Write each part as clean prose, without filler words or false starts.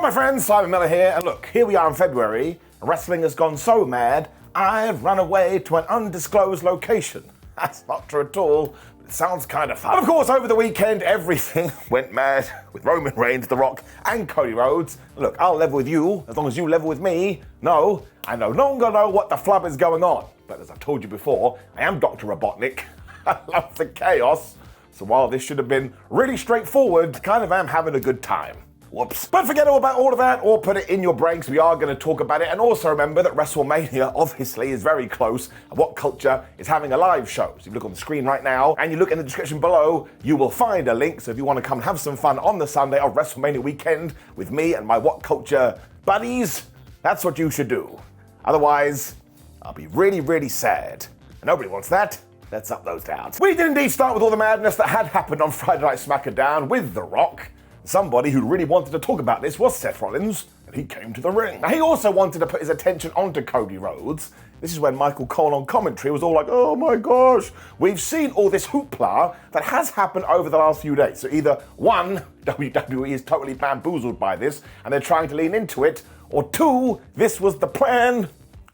my friends, Simon Miller here, and look, here we are in February, and wrestling has gone so mad, I've run away to an undisclosed location. That's not true at all, but it sounds kind of fun. But of course, over the weekend, everything went mad with Roman Reigns, The Rock, and Cody Rhodes. Look, I'll level with you, as long as you level with me. No, I no longer know what the flub is going on. But as I told you before, I am Dr. Robotnik. I love the chaos. So while this should have been really straightforward, kind of am having a good time. Whoops. But forget all about all of that, or put it in your brain, because we are going to talk about it. And also remember that WrestleMania obviously is very close, and What Culture is having a live show. So if you look on the screen right now, and you look in the description below, you will find a link. So if you want to come and have some fun on the Sunday of WrestleMania weekend with me and my What Culture buddies, that's what you should do. Otherwise, I'll be really, really sad. And nobody wants that. Let's up those downs. We did indeed start with all the madness that had happened on Friday Night SmackDown with The Rock. Somebody who really wanted to talk about this was Seth Rollins, and he came to the ring. Now, he also wanted to put his attention onto Cody Rhodes. This is when Michael Cole on commentary was all like, oh my gosh, we've seen all this hoopla that has happened over the last few days. So either one, WWE is totally bamboozled by this, and they're trying to lean into it, or two, this was the plan.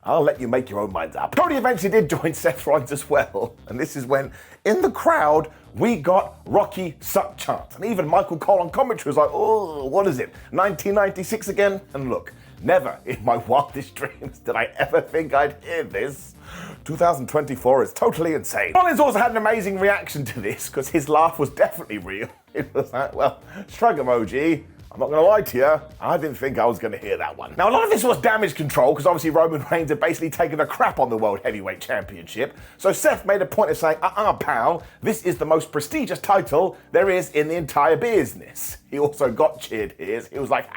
I'll let you make your own minds up. Cody eventually did join Seth Rollins as well, and this is when, in the crowd, we got Rocky Suck chants. And even Michael Cole on commentary was like, oh, what is it, 1996 again? And look, never in my wildest dreams did I ever think I'd hear this. 2024 is totally insane. Rollins also had an amazing reaction to this, because his laugh was definitely real. It was like, well, shrug emoji. I'm not going to lie to you, I didn't think I was going to hear that one. Now, a lot of this was damage control, because obviously Roman Reigns had basically taken a crap on the World Heavyweight Championship. So Seth made a point of saying, pal, this is the most prestigious title there is in the entire business. He also got cheered here. He was like,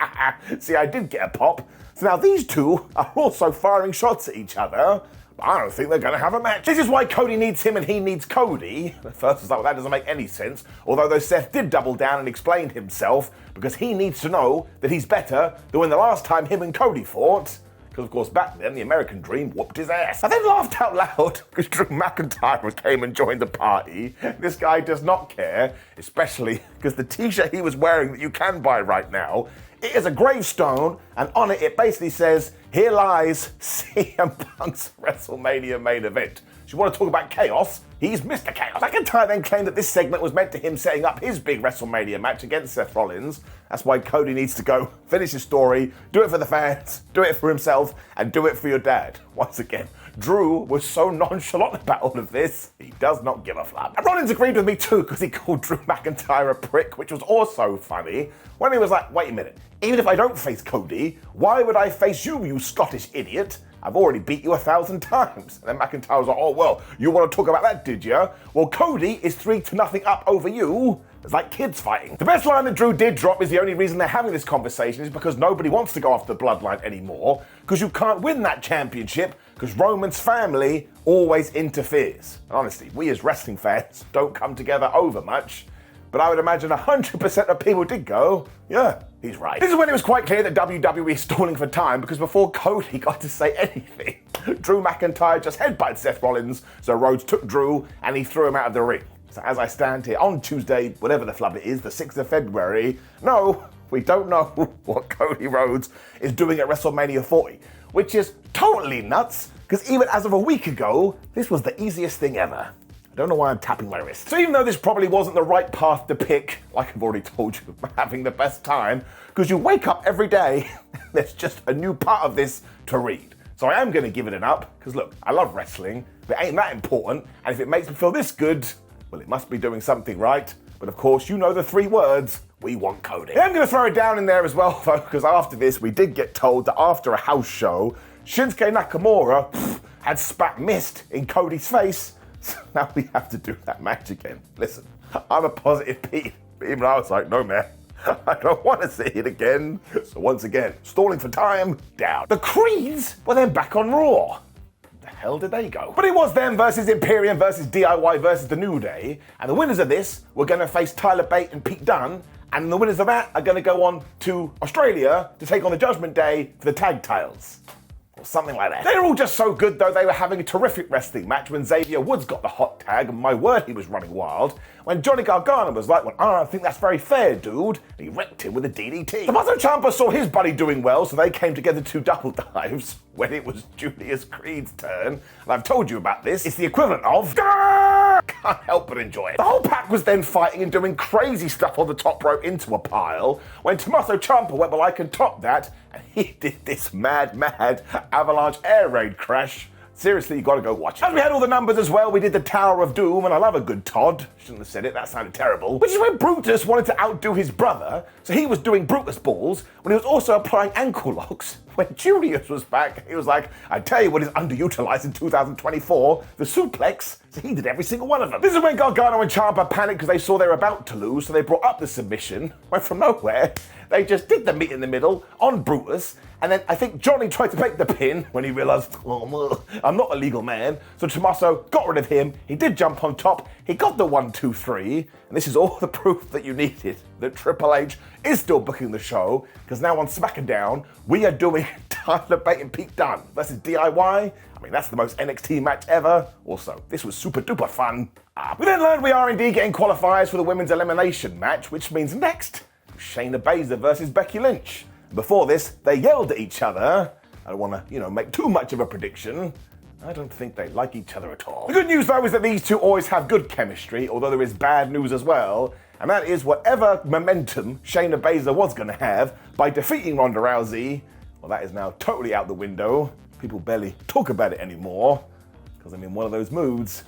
see, I did get a pop. So now these two are also firing shots at each other. I don't think they're going to have a match. This is why Cody needs him and he needs Cody. At first, I was like, well, that doesn't make any sense. Although Seth did double down and explain himself, because he needs to know that he's better than when the last time him and Cody fought. Because, of course, back then, the American Dream whooped his ass. I then laughed out loud because Drew McIntyre came and joined the party. This guy does not care, especially because the t-shirt he was wearing that you can buy right now, it is a gravestone, and on it, it basically says, here lies CM Punk's WrestleMania main event. So you want to talk about chaos? He's Mr. Chaos. McIntyre then claimed that this segment was meant to him setting up his big WrestleMania match against Seth Rollins. That's why Cody needs to go finish his story, do it for the fans, do it for himself, and do it for your dad. Once again, Drew was so nonchalant about all of this, he does not give a flap. And Rollins agreed with me too, because he called Drew McIntyre a prick, which was also funny, when he was like, wait a minute, even if I don't face Cody, why would I face you, you Scottish idiot? I've already beat you 1,000 times. And then McIntyre was like, oh, well, you want to talk about that, did you? Well, Cody is 3-0 up over you. It's like kids fighting. The best line that Drew did drop is the only reason they're having this conversation is because nobody wants to go after the bloodline anymore, because you can't win that championship because Roman's family always interferes. And honestly, we as wrestling fans don't come together over much, but I would imagine 100% of people did go, yeah, he's right. This is when it was quite clear that WWE is stalling for time, because before Cody got to say anything, Drew McIntyre just headbutted Seth Rollins, so Rhodes took Drew and he threw him out of the ring. So as I stand here on Tuesday, whatever the flub it is, the 6th of February, no, we don't know what Cody Rhodes is doing at WrestleMania 40, which is totally nuts, because even as of a week ago, this was the easiest thing ever. I don't know why I'm tapping my wrist. So even though this probably wasn't the right path to pick, like I've already told you, I'm having the best time, because you wake up every day, there's just a new part of this to read. So I am going to give it an up, because look, I love wrestling, but it ain't that important, and if it makes me feel this good, well, it must be doing something right. But of course, you know the 3 words, we want Cody. I'm going to throw it down in there as well, though, because after this, we did get told that after a house show, Shinsuke Nakamura had spat mist in Cody's face. So now we have to do that match again. Listen, I'm a positive Pete, but even I was like, no man, I don't want to see it again. So once again, stalling for time, down. The Creeds were then back on Raw. Where the hell did they go? But it was them versus Imperium versus DIY versus The New Day, and the winners of this were going to face Tyler Bate and Pete Dunne, and the winners of that are going to go on to Australia to take on the Judgment Day for the tag titles. something like that. They were all just so good though, they were having a terrific wrestling match when Xavier Woods got the hot tag, and my word, he was running wild. When Johnny Gargano was like, well, I don't think that's very fair, dude. And he wrecked him with a DDT. Tommaso Ciampa saw his buddy doing well, so they came together to double dives when it was Julius Creed's turn. And I've told you about this. It's the equivalent of... Can't help but enjoy it. The whole pack was then fighting and doing crazy stuff on the top rope into a pile when Tommaso Ciampa went, well, I can top that, and he did this mad avalanche air raid crash. Seriously, you gotta go watch it. As we had all the numbers as well, we did the Tower of Doom, and I love a good Todd. Shouldn't have said it, that sounded terrible. Which is when Brutus wanted to outdo his brother, so he was doing Brutus balls when he was also applying ankle locks. When Julius was back, he was like, I tell you what is underutilized in 2024, the suplex. So he did every single one of them. This is when Gargano and Ciampa panicked because they saw they were about to lose, so they brought up the submission. Went from nowhere, they just did the meet in the middle on Brutus, and then I think Johnny tried to make the pin when he realized, oh, I'm not a legal man. So Tommaso got rid of him. He did jump on top. He got the 1, 2, 3. And this is all the proof that you needed that Triple H is still booking the show, because now on SmackDown, we are doing Tyler Bate and Pete Dunne versus DIY. I mean, that's the most NXT match ever. Also, this was super duper fun. We then learned we are indeed getting qualifiers for the women's elimination match, which means next, Shayna Baszler versus Becky Lynch. Before this, they yelled at each other. I don't want to, make too much of a prediction. I don't think they like each other at all. The good news, though, is that these two always have good chemistry, although there is bad news as well, and that is whatever momentum Shayna Baszler was going to have by defeating Ronda Rousey, well, that is now totally out the window. People barely talk about it anymore, because I'm in one of those moods,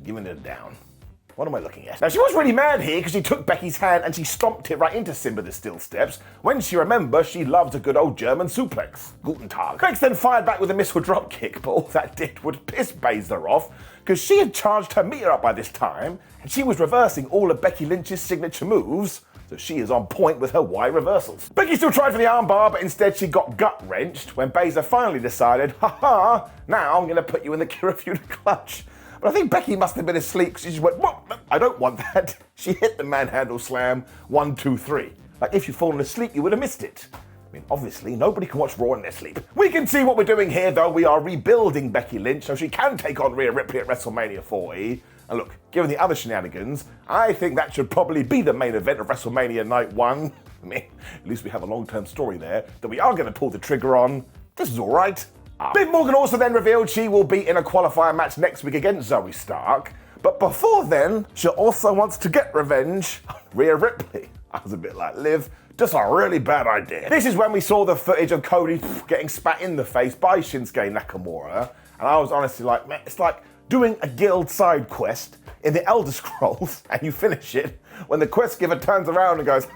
giving it down. What am I looking at? Now, she was really mad here because she took Becky's hand and she stomped it right into Simba the Steel Steps when she remembers she loves a good old German suplex. Guten Tag. Bex then fired back with a missile drop kick, but all that did would piss Baszler off because she had charged her meter up by this time and she was reversing all of Becky Lynch's signature moves, so she is on point with her Y reversals. Becky still tried for the armbar, but instead she got gut-wrenched when Baszler finally decided, haha, now I'm going to put you in the Kirifuda clutch. But I think Becky must have been asleep because she just went, what? I don't want that. She hit the manhandle slam 1, 2, 3. Like, if you'd fallen asleep, you would have missed it. I mean, obviously, nobody can watch Raw in their sleep. We can see what we're doing here, though. We are rebuilding Becky Lynch so she can take on Rhea Ripley at WrestleMania 40. And look, given the other shenanigans, I think that should probably be the main event of WrestleMania Night 1. I mean, at least we have a long-term story there that we are going to pull the trigger on. This is all right. Liv Morgan also then revealed she will be in a qualifier match next week against Zoe Stark. But before then, she also wants to get revenge on Rhea Ripley. I was a bit like, Liv, just a really bad idea. This is when we saw the footage of Cody getting spat in the face by Shinsuke Nakamura. And I was honestly like, man, it's like doing a guild side quest in the Elder Scrolls and you finish it when the quest giver turns around and goes,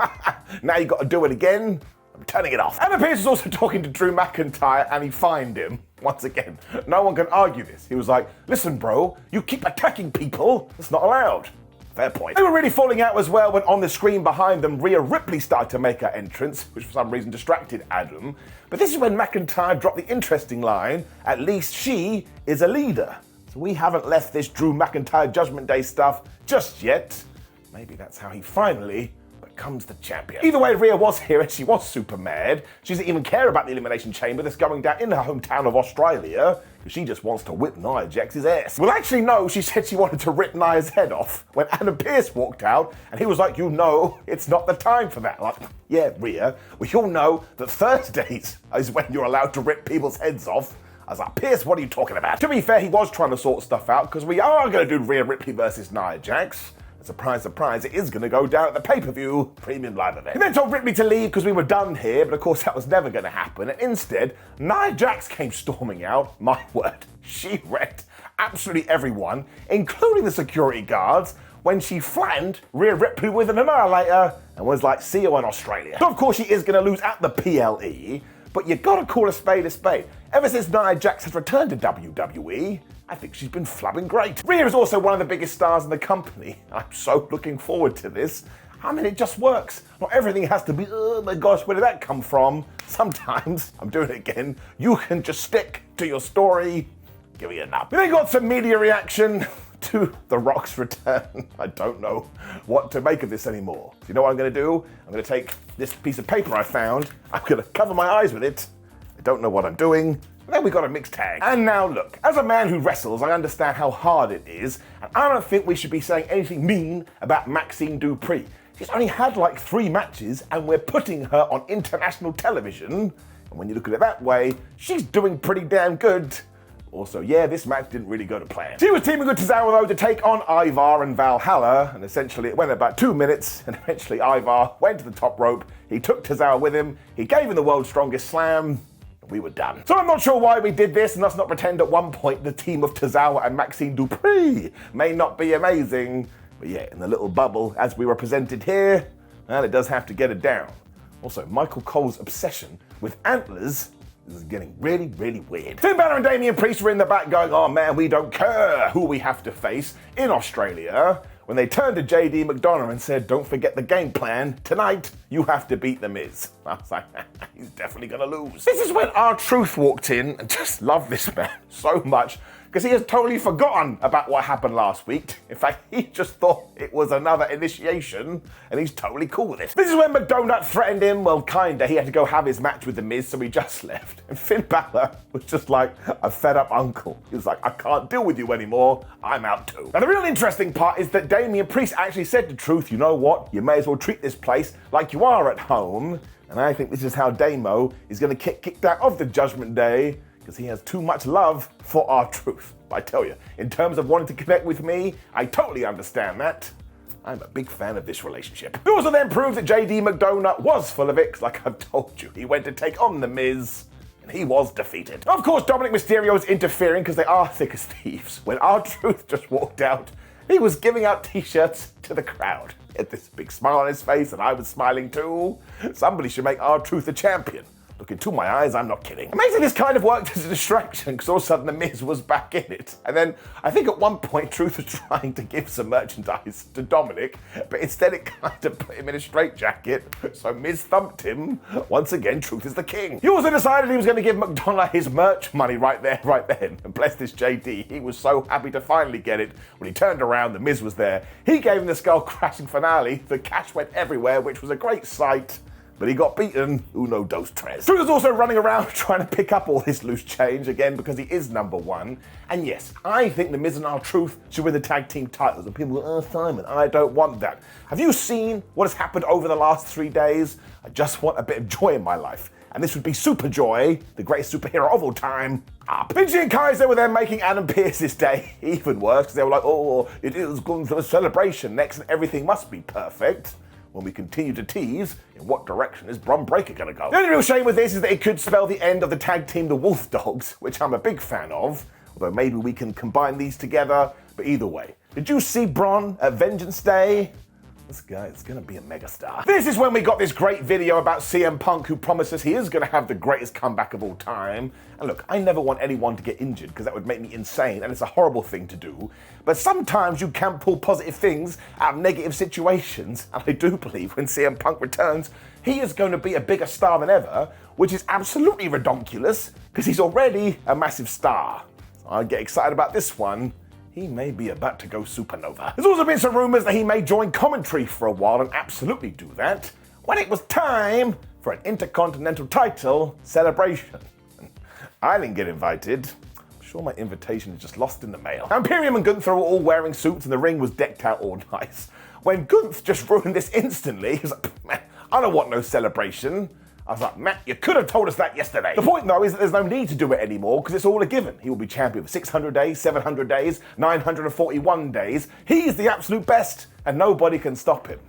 now you got to do it again. I'm turning it off. Adam Pearce was also talking to Drew McIntyre and he fined him. Once again, no one can argue this. He was like, listen, bro, you keep attacking people. It's not allowed. Fair point. They were really falling out as well when on the screen behind them, Rhea Ripley started to make her entrance, which for some reason distracted Adam. But this is when McIntyre dropped the interesting line, at least she is a leader. So we haven't left this Drew McIntyre Judgment Day stuff just yet. Maybe that's how he finally becomes the champion. Either way, Rhea was here and she was super mad. She doesn't even care about the Elimination Chamber that's going down in her hometown of Australia, because she just wants to whip Nia Jax's ass. Well, actually, no, she said she wanted to rip Nia's head off when Adam Pearce walked out and he was like, it's not the time for that. Like, yeah, Rhea, we all know that Thursdays is when you're allowed to rip people's heads off. I was like, Pearce, what are you talking about? To be fair, he was trying to sort stuff out because we are going to do Rhea Ripley versus Nia Jax. Surprise, surprise, it is going to go down at the pay-per-view premium live event. He then told Ripley to leave because we were done here, but of course that was never going to happen. And instead, Nia Jax came storming out. My word, she wrecked absolutely everyone, including the security guards, when she flattened Rhea Ripley with an annihilator and was like, see you in Australia. So of course she is going to lose at the PLE, but you got to call a spade a spade. Ever since Nia Jax has returned to WWE, I think she's been flabbing great. Rhea is also one of the biggest stars in the company. I'm so looking forward to this. I mean, it just works. Not everything has to be, oh my gosh, where did that come from? Sometimes, I'm doing it again, you can just stick to your story. Give me a nap. We then got some media reaction to The Rock's return. I don't know what to make of this anymore. So you know what I'm going to do? I'm going to take this piece of paper I found. I'm going to cover my eyes with it. I don't know what I'm doing. And then we got a mixed tag. And now look, as a man who wrestles, I understand how hard it is, and I don't think we should be saying anything mean about Maxxine Dupri. She's only had like 3 matches, and we're putting her on international television. And when you look at it that way, she's doing pretty damn good. Also, yeah, this match didn't really go to plan. She was teaming with Tozawa though to take on Ivar and Valhalla, and essentially it went about 2 minutes, and eventually Ivar went to the top rope, he took Tozawa with him, he gave him the world's strongest slam, and we were done. So I'm not sure why we did this, and let's not pretend at one point the team of Tozawa and Maxxine Dupri may not be amazing, but yeah, in the little bubble as we were presented here, well, it does have to get it down. Also, Michael Cole's obsession with antlers, this is getting really, really weird. Finn Balor and Damian Priest were in the back going, oh man, we don't care who we have to face in Australia, when they turned to JD McDonagh and said, don't forget the game plan. Tonight, you have to beat The Miz. I was like, he's definitely gonna lose. This is when R-Truth walked in and just loved this man so much, because he has totally forgotten about what happened last week. In fact, he just thought it was another initiation, and he's totally cool with it. This is when McDonagh threatened him, well, kinda. He had to go have his match with The Miz, so he just left. And Finn Balor was just like a fed-up uncle. He was like, I can't deal with you anymore, I'm out too. Now, the real interesting part is that Damian Priest actually said to Truth, you know what, you may as well treat this place like you are at home. And I think this is how Damo is gonna get kicked out of the Judgment Day, because he has too much love for R-Truth. I tell you, in terms of wanting to connect with me, I totally understand that. I'm a big fan of this relationship. It also then proved that JD McDonagh was full of it, because like I've told you, he went to take on The Miz, and he was defeated. Of course, Dominic Mysterio is interfering because they are thick as thieves. When R-Truth just walked out, he was giving out t-shirts to the crowd. He had this big smile on his face, and I was smiling too. Somebody should make R-Truth a champion. Look into my eyes, I'm not kidding. Amazing this kind of worked as a distraction, because all of a sudden The Miz was back in it. And then I think at one point Truth was trying to give some merchandise to Dominic, but instead it kind of put him in a straitjacket, so Miz thumped him. Once again, Truth is the king. He also decided he was going to give McDonagh his merch money right there, right then. And bless this JD, he was so happy to finally get it. When he turned around, The Miz was there. He gave him the skull crashing finale. The cash went everywhere, which was a great sight. But he got beaten, uno dos tres. Truth is also running around trying to pick up all this loose change, again, because he is number one. And yes, I think The Miz and R-Truth should win the tag team titles. And people go, oh, Simon, I don't want that. Have you seen what has happened over the last 3 days? I just want a bit of joy in my life. And this would be Super Joy, the greatest superhero of all time, up. Vinci and Kaiser were then making Adam Pearce's day even worse, because they were like, oh, it is Gunther's celebration next and everything must be perfect. When we continue to tease, in what direction is Bron Breakker gonna go? The only real shame with this is that it could spell the end of the tag team The Wolf Dogs, which I'm a big fan of, although maybe we can combine these together, but either way. Did you see Bron at Vengeance Day? This guy is gonna be a megastar. This is when we got this great video about CM Punk, who promises he is gonna have the greatest comeback of all time. And look, I never want anyone to get injured because that would make me insane and it's a horrible thing to do. But sometimes you can pull positive things out of negative situations. And I do believe when CM Punk returns, he is going to be a bigger star than ever, which is absolutely redonkulous because he's already a massive star. So I get excited about this one. He may be about to go supernova. There's also been some rumors that he may join commentary for a while and absolutely do that when it was time for an Intercontinental title celebration. I didn't get invited. I'm sure my invitation is just lost in the mail. Now, Imperium and Gunther were all wearing suits and the ring was decked out all nice. When Gunther just ruined this instantly, he was like, man, I don't want no celebration. I was like, Matt, you could have told us that yesterday. The point, though, is that there's no need to do it anymore because it's all a given. He will be champion for 600 days, 700 days, 941 days. He's the absolute best, and nobody can stop him.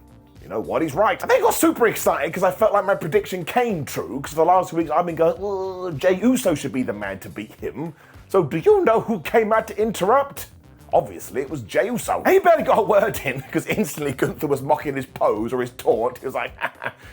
You know what? He's right. I then got super excited because I felt like my prediction came true because for the last 2 weeks I've been going, well, Jey Uso should be the man to beat him. So do you know who came out to interrupt? Obviously, it was Jey Uso. He barely got a word in because instantly Gunther was mocking his pose or his taunt. He was like,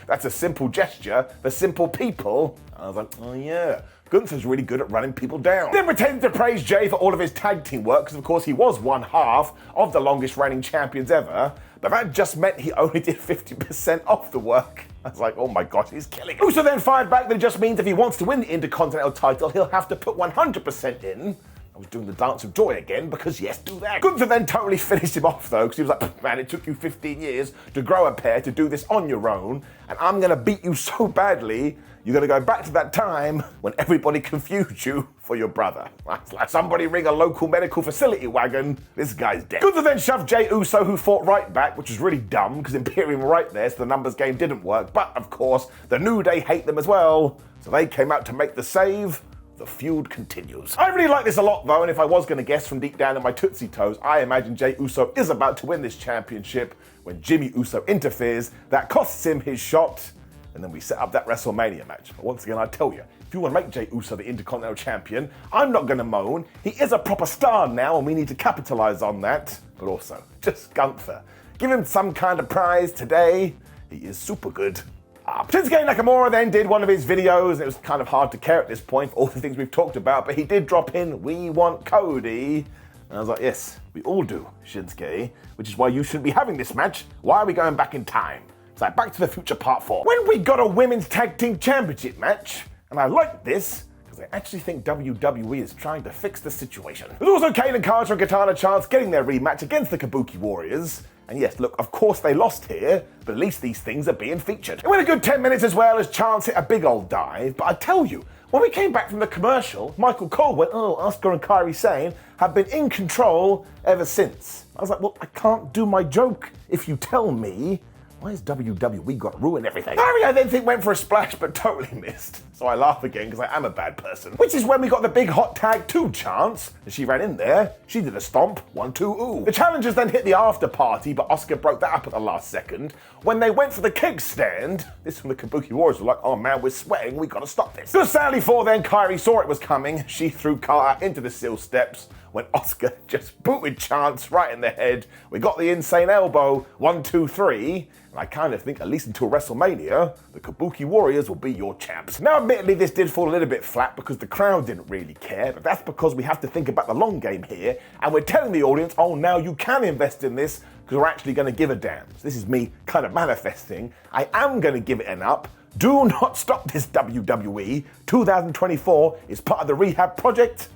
that's a simple gesture for simple people. I was like, oh yeah, Gunther's really good at running people down. Then pretended to praise Jey for all of his tag team work because of course he was one half of the longest reigning champions ever. But that just meant he only did 50% of the work. I was like, oh my gosh, he's killing it. Uso then fired back that it just means if he wants to win the Intercontinental title, he'll have to put 100% in. I was doing the dance of joy again because yes, do that. Gunther then totally finished him off though because he was like, man, it took you 15 years to grow a pair to do this on your own and I'm gonna beat you so badly you're going to go back to that time when everybody confused you for your brother. It's like somebody ring a local medical facility wagon, this guy's dead. Gunther then shoved Jey Uso, who fought right back, which was really dumb because Imperium were right there, so the numbers game didn't work. But of course, the New Day hate them as well, so they came out to make the save. The feud continues. I really like this a lot though, and if I was going to guess from deep down in my Tootsie Toes, I imagine Jey Uso is about to win this championship when Jimmy Uso interferes. That costs him his shot, and then we set up that WrestleMania match. But once again, I tell you, if you want to make Jey Uso the Intercontinental Champion, I'm not going to moan. He is a proper star now, and we need to capitalize on that. But also, just Gunther. Give him some kind of prize today. He is super good. Shinsuke Nakamura then did one of his videos, and it was kind of hard to care at this point for all the things we've talked about, but he did drop in, "We want Cody." And I was like, yes, we all do, Shinsuke, which is why you shouldn't be having this match. Why are we going back in time? It's like Back to the Future Part 4. When we got a Women's Tag Team Championship match, and I like this, because I actually think WWE is trying to fix the situation. There's also Kayden and Katana Chance getting their rematch against the Kabuki Warriors. And yes, look, of course they lost here, but at least these things are being featured. It went a good 10 minutes as well as Chance hit a big old dive, but I tell you, when we came back from the commercial, Michael Cole went, "Oh, Asuka and Kairi Sane have been in control ever since." I was like, well, I can't do my joke if you tell me. Why has WWE got to ruin everything? Kairi, I then think, went for a splash, but totally missed. So I laugh again, because I am a bad person. Which is when we got the big hot tag 2 Chance. As she ran in there, she did a stomp, 1, 2, ooh. The challengers then hit the after party, but Asuka broke that up at the last second. When they went for the kickstand, this from the Kabuki Warriors were like, "Oh man, we're sweating, we gotta stop this." So sadly for then, Kairi saw it was coming. She threw Carter into the steel steps when Asuka just booted Chance right in the head. We got the insane elbow, 1, 2, 3. And I kind of think, at least until WrestleMania, the Kabuki Warriors will be your champs. Now, admittedly, this did fall a little bit flat because the crowd didn't really care, but that's because we have to think about the long game here, and we're telling the audience, oh, now you can invest in this because we're actually going to give a damn. So this is me kind of manifesting. I am going to give it an up. Do not stop this, WWE. 2024 is part of the rehab project.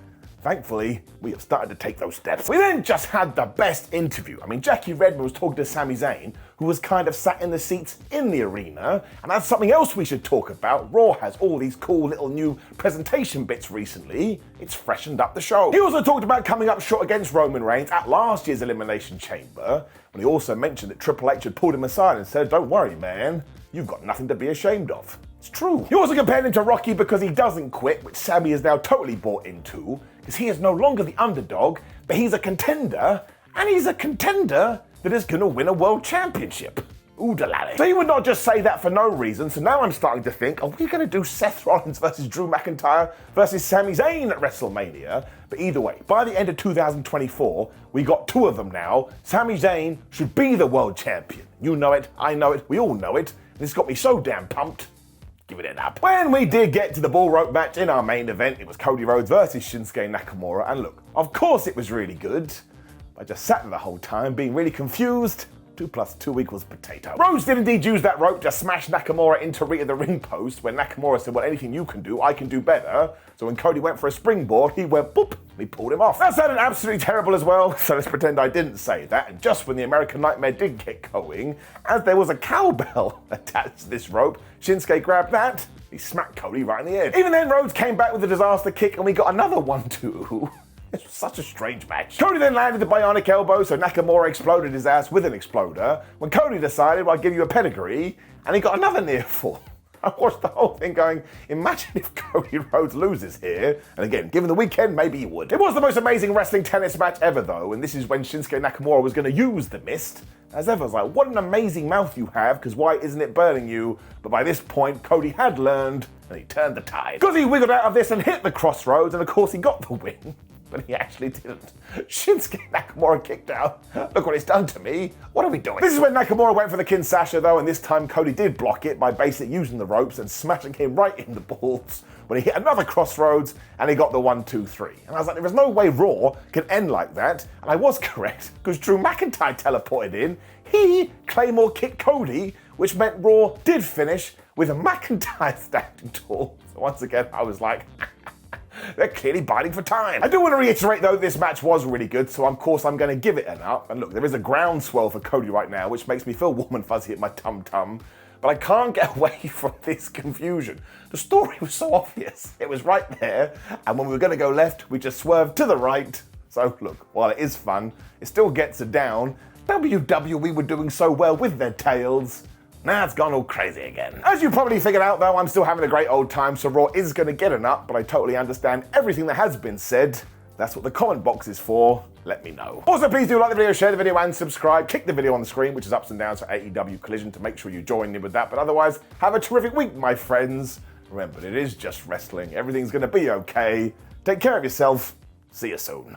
Thankfully, we have started to take those steps. We then just had the best interview. I mean, Jackie Redmond was talking to Sami Zayn, who was kind of sat in the seats in the arena, and that's something else we should talk about. Raw has all these cool little new presentation bits recently. It's freshened up the show. He also talked about coming up short against Roman Reigns at last year's Elimination Chamber, when he also mentioned that Triple H had pulled him aside and said, "Don't worry, man, you've got nothing to be ashamed of." It's true. He also compared him to Rocky because he doesn't quit, which Sammy is now totally bought into, because he is no longer the underdog, but he's a contender, and he's a contender that is going to win a world championship. Ooh, dalally. So he would not just say that for no reason, so now I'm starting to think, are we going to do Seth Rollins versus Drew McIntyre versus Sami Zayn at WrestleMania? But either way, by the end of 2024, we got 2 of them now. Sami Zayn should be the world champion. You know it, I know it, we all know it, and it's got me so damn pumped. Give it an up. When we did get to the bull rope match in our main event, it was Cody Rhodes versus Shinsuke Nakamura, and look, of course it was really good. I just sat there the whole time being really confused. 2 + 2 = potato. Rhodes did indeed use that rope to smash Nakamura into Rhea the ring post when Nakamura said, well, anything you can do, I can do better. So when Cody went for a springboard, he went boop, and he pulled him off. That sounded absolutely terrible as well, so let's pretend I didn't say that. And just when the American Nightmare did get going, as there was a cowbell attached to this rope, Shinsuke grabbed that, he smacked Cody right in the head. Even then, Rhodes came back with a disaster kick, and we got another 1-2. It was such a strange match. Cody then landed the bionic elbow, so Nakamura exploded his ass with an exploder. When Cody decided, well, I'll give you a pedigree, and he got another near fall. I watched the whole thing going, imagine if Cody Rhodes loses here. And again, given the weekend, maybe he would. It was the most amazing wrestling tennis match ever, though, and this is when Shinsuke Nakamura was going to use the mist. As ever, I was like, what an amazing mouth you have, because why isn't it burning you? But by this point, Cody had learned, and he turned the tide. Because he wiggled out of this and hit the crossroads, and of course he got the win. But he actually didn't. Shinsuke Nakamura kicked out. Look what it's done to me. What are we doing? This is when Nakamura went for the Kinshasa though, and this time Cody did block it by basically using the ropes and smashing him right in the balls when he hit another crossroads and he got the 1, 2, 3. And I was like, there is no way Raw can end like that. And I was correct, because Drew McIntyre teleported in. He Claymore kicked Cody, which meant Raw did finish with a McIntyre standing tall. So once again, I was like, they're clearly biding for time. I do want to reiterate though, this match was really good, so of course I'm going to give it an up. And look, there is a groundswell for Cody right now, which makes me feel warm and fuzzy at my tum-tum. but I can't get away from this confusion. The story was so obvious. It was right there, and when we were going to go left, we just swerved to the right. So look, while it is fun, it still gets it down. WWE were doing so well with their tails. Now it's gone all crazy again. As you probably figured out though, I'm still having a great old time, so Raw is going to get an up, but I totally understand everything that has been said. That's what the comment box is for. Let me know. Also, please do like the video, share the video, and subscribe. Click the video on the screen, which is ups and downs for AEW Collision, to make sure you join in with that. But otherwise, have a terrific week, my friends. Remember, it is just wrestling. Everything's going to be okay. Take care of yourself. See you soon.